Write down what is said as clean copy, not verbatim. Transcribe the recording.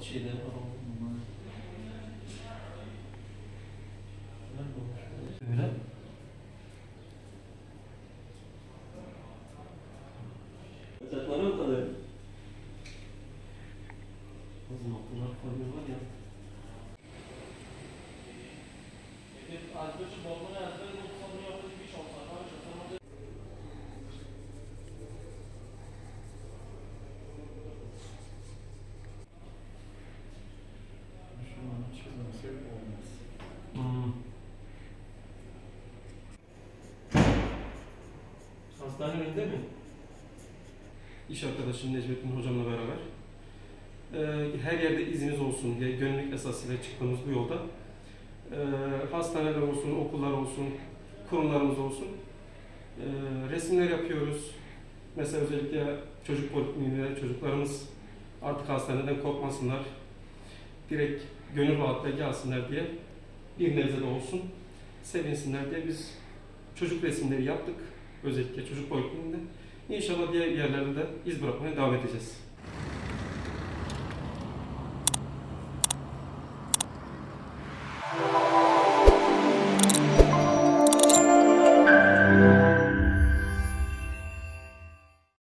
şeyleri var. Öyle. Bacakları o kadar. Bazı noktalar koyuyorlar ya. Arkadaşım olmana yazdığı noktalarını yapacak bir iş olsa. Hastane önünde mi? İş arkadaşım Necmettin hocamla beraber. Her yerde izniniz olsun diye gönüllülük esasıyla çıktığımız bu yolda hastaneler olsun, okullar olsun, kurumlarımız olsun resimler yapıyoruz. Mesela özellikle çocuk polikliniğinde çocuklarımız artık hastaneden korkmasınlar. Direkt gönül rahatlıkla gelsinler diye bir nebze de olsun sevinsinler diye biz çocuk resimleri yaptık. Özellikle çocuk polikliniğinde. İnşallah diğer yerlerde de iz bırakmaya devam edeceğiz.